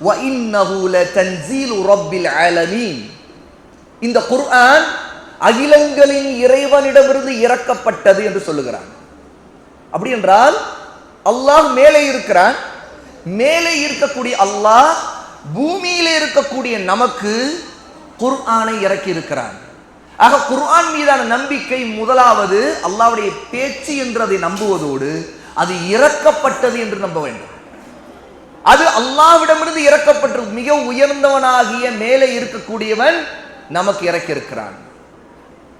வ இன்னஹு லதன்ஸீலு ரப்பில் ஆலமீன். இந்த குர்ஆன் அகிலங்களின் இறைவனிடமிருந்து இறக்கப்பட்டது என்று சொல்லுகிறான். அப்படி என்றால் அல்லாஹ் மேலே இருக்கிறான். மேலே இருக்கக்கூடிய அல்லாஹ் பூமியிலே இருக்கக்கூடிய நமக்கு குர்ஆனை இறக்கி இருக்கிறான். ஆக குர்ஆன் மீதான நம்பிக்கை முதலாவது அல்லாஹ்வுடைய பேச்சு என்று அதை நம்புவதோடு அது இறக்கப்பட்டது என்று நம்ப வேண்டும். அது அல்லாஹ்விடமிருந்து இறக்கப்பட்டு மிக உயர்ந்தவனாகிய மேலே இருக்கக்கூடியவன் நமக்கு இறக்கி இருக்கிறான்.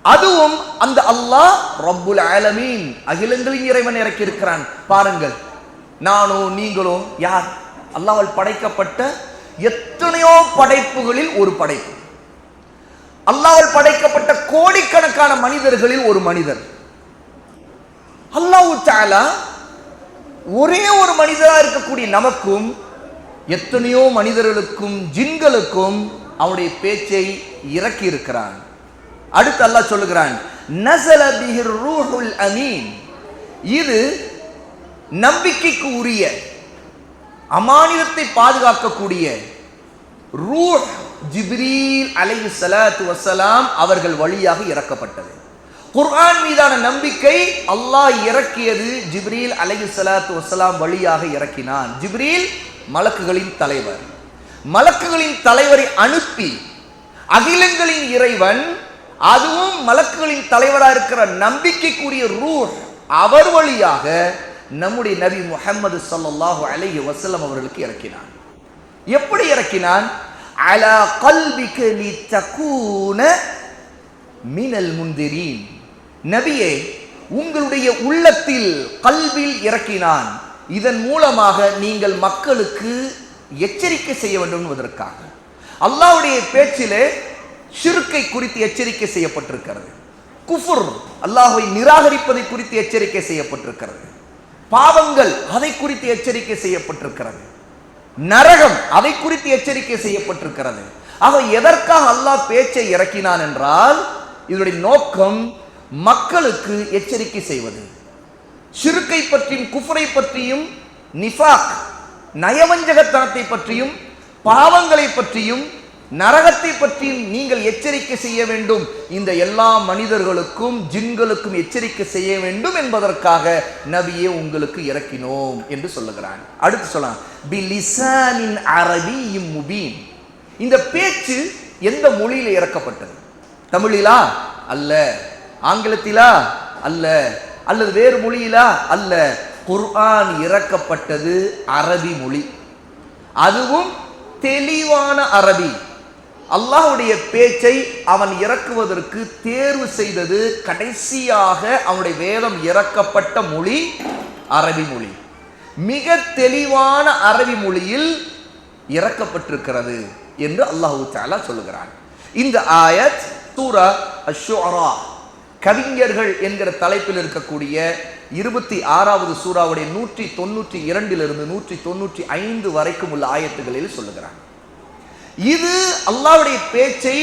அதுவும் அந்த அல்லாஹ் ரப்புல் ஆலமீன் அகிலங்களின் இறைவன் இறக்கி இருக்கிறான். பாருங்கள், நானோ நீங்களோ யார்? அல்லாஹ்வால் படைக்கப்பட்ட எத்தனையோ படைப்புகளில் ஒரு படைப்பு. அல்லாஹ்வால் படைக்கப்பட்ட கோடிக்கணக்கான மனிதர்களில் ஒரு மனிதர். அல்லாஹ் தஆலா ஒரே ஒரு மனிதராக இருக்கக்கூடிய நமக்கும் எத்தனையோ மனிதர்களுக்கும் ஜின்களுக்கும் அவனுடைய பேச்சை இறக்கி இருக்கிறான். அடுத்து அல்லாஹ் சொல்லுகிறான், நஸல பிஹிர் ரூஹுல் அமீன். இது நம்பிக்கைக்கு உரிய அமானிதத்தை பாதுகாக்கக்கூடிய ரூஹ் ஜிப்ரீல் அலைஹிஸ்ஸலாத்து வஸ்ஸலாம் அவர்கள் வழியாக இறக்கப்பட்டது. குர்ஆன் மீதான நம்பிக்கை அல்லாஹ் இறக்கியது ஜிப்ரீல் அலைஹிஸ்ஸலாத்து வஸ்ஸலாம் வழியாக இறக்கினான். ஜிப்ரீல் மலக்குகளின் தலைவர். மலக்குகளின் தலைவரை அனுப்பி அகிலங்களின் இறைவன், அதுவும் மலக்குகளின் தலைவராக இருக்கிற நம்பிக்கைக்குரிய ரூஹ் அவர் வழியாக நம்முடைய நபி முஹம்மது ஸல்லல்லாஹு அலைஹி வஸல்லம் அவர்களுக்கு இறக்கினான். எப்படி இறக்கினான்? அலா கல்பிக லிதகூன மினல் முன்திரீன். நபியே, உங்களுடைய உள்ளத்தில் கல்பில் இறக்கினான். இதன் மூலமாக நீங்கள் மக்களுக்கு எச்சரிக்கை செய்ய வேண்டும் என்பதற்காக. அல்லாஹ்வுடைய பேச்சிலே ஷிர்க்கை குறித்து எச்சரிக்கை செய்யப்பட்டிருக்கிறது. குஃபுர், அல்லாஹ்வை நிராகரிப்பதை குறித்து எச்சரிக்கை செய்யப்பட்டிருக்கிறது. பாவங்கள், அதை குறித்து எச்சரிக்கை செய்யப்பட்டிருக்கிறது. நரகம், அதை குறித்து எச்சரிக்கை செய்யப்பட்டிருக்கிறது. ஆக எதற்காக அல்லாஹ் பேச்சை இறக்கினான் என்றால், இதனுடைய நோக்கம் மக்களுக்கு எச்சரிக்கை செய்வது. ஷிர்க்கை பற்றியும் குஃபரை பற்றியும் நிஃபாக் நயவஞ்சகத்தனத்தை பற்றியும் பாவங்களை பற்றியும் நரகத்தை பற்றியும் நீங்கள் எச்சரிக்கை செய்ய வேண்டும். இந்த எல்லா மனிதர்களுக்கும் ஜின்களுக்கும் எச்சரிக்கை செய்ய வேண்டும் என்பதற்காக நபியே உங்களுக்கு இறக்கினோம் என்று சொல்லுகிறான். அடுத்து சொல்லலாம், பிலிசானின் அரபியும் முபீன். இந்த பேச்சு எந்த மொழியில இறக்கப்பட்டது? தமிழிலா அல்ல, ஆங்கிலத்திலா அல்ல, அல்லது வேறு மொழியிலா அல்ல. குர்ஆன் இறக்கப்பட்டது அரபி மொழி, அதுவும் தெளிவான அரபி. அல்லாஹ்வுடைய பேச்சை அவன் இறக்குவதற்கு தேர்வு செய்தது கடைசியாக அவனுடைய வேதம் இறக்கப்பட்ட மொழி அரபி மொழி. மிக தெளிவான அரபி மொழியில் இறக்கப்பட்டிருக்கிறது என்று அல்லாஹ் தஆலா சொல்லுகிறான். இந்த ஆயத் சூரா அஷ்-ஷுஅரா, கவிஞர்கள் என்கிற தலைப்பில் இருக்கக்கூடிய 26வது சூராவுடைய 192 195 வரைக்கும் உள்ள ஆயத்துகளில் சொல்லுகிறான். இது அல்லாஹ்வுடைய பேச்சை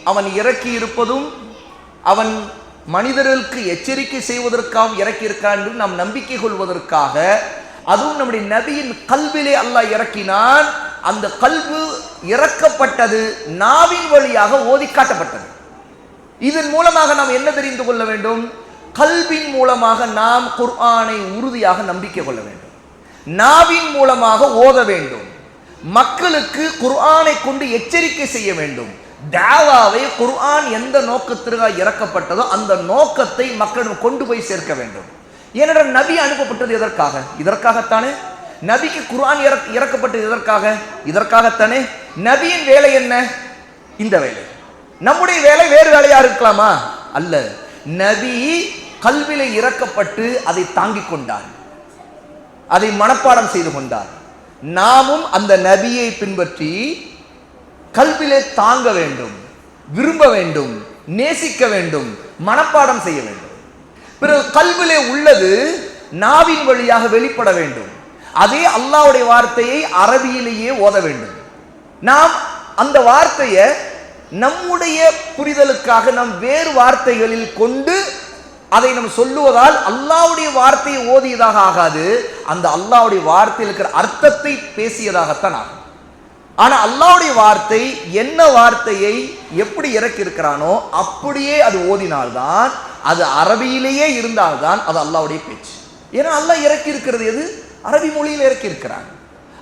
அவன் இறக்கி இருப்பதும் அவன் மனிதர்களுக்கு எச்சரிக்கை செய்வதற்காக இறக்கி இருக்கான் என்று நாம் நம்பிக்கை கொள்வதற்காக, அதுவும் நம்முடைய நபியின் கல்விலே அல்லாஹ் இறக்கினான். அந்த கல்வு இறக்கப்பட்டது நாவின் வழியாக ஓதி காட்டப்பட்டது. இதன் மூலமாக நாம் என்ன தெரிந்து கொள்ள வேண்டும்? கல்வின் மூலமாக நாம் குர்ஆனை உறுதியாக நம்பிக்கை கொள்ள வேண்டும். நாவின் மூலமாக ஓத வேண்டும். மக்களுக்கு குர்ஆனை கொண்டு எச்சரிக்கை செய்ய வேண்டும். தாவாவை குர்ஆன் எந்த நோக்கத்திற்காக இறக்கப்பட்டதோ அந்த நோக்கத்தை மக்களிடம் கொண்டு போய் சேர்க்க வேண்டும். ஏனென்றால் நபி அனுப்பப்பட்டது எதற்காக? இதற்காகத்தானே. நபிக்கு குர்ஆன் இறக்கப்பட்டது எதற்காக? இதற்காகத்தானே. நபியின் வேலை என்ன? இந்த வேலை. நம்முடைய வேலை வேறு வேலையா இருக்கலாமா? அல்ல. நபி கல்விலே இறக்கப்பட்டு அதை தாங்கிக் கொண்டார், அதை மனப்பாடம் செய்து கொண்டார். நாமும் அந்த நபியை பின்பற்றி கல்விலே தாங்க வேண்டும், விரும்ப வேண்டும், நேசிக்க வேண்டும், மனப்பாடம் செய்ய வேண்டும். பிறகு கல்விலே உள்ளது நாவின் வழியாக வெளிப்பட வேண்டும். அதே அல்லாஹ்வுடைய வார்த்தையை அரபியிலேயே ஓத வேண்டும். நாம் அந்த வார்த்தையை நம்முடைய புரிதலுக்காக நம் வேறு வார்த்தைகளில் கொண்டு அதை நாம் சொல்லுவதால் அல்லாஹ்வுடைய வார்த்தையை ஓதியதாக ஆகாது, அந்த அல்லாஹ்வுடைய வார்த்தையில் இருக்கிற அர்த்தத்தை பேசியதாகத்தான் ஆகும். ஆனா அல்லாஹ்வுடைய வார்த்தை என்ன வார்த்தையை எப்படி இறக்கி இருக்கிறானோ அப்படியே அது ஓதினால்தான், அது அரபியிலேயே இருந்தால்தான் அது அல்லாஹ்வுடைய பேச்சு. ஏன்னா அல்லாஹ் இறக்கி இருக்கிறது எது? அரபி மொழியில் இறக்கி இருக்கிறான்.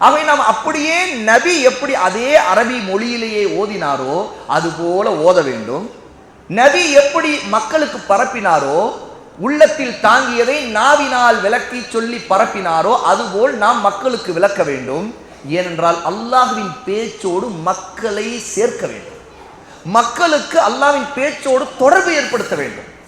அவை நாம் அப்படியே நபி எப்படி அதே அரபி மொழியிலேயே ஓதினாரோ அது போல ஓத வேண்டும். நபி எப்படி மக்களுக்கு பரப்பினாரோ, உள்ளத்தில் தாங்கியதை நாவினால் விளக்கி சொல்லி பரப்பினாரோ அதுபோல் நாம் மக்களுக்கு விளக்க வேண்டும். ஏனென்றால் அல்லாஹ்வின் பேச்சோடு மக்களை சேர்க்க வேண்டும், மக்களுக்கு அல்லாஹ்வின் பேச்சோடு தொடர்பு ஏற்படுத்த வேண்டும்.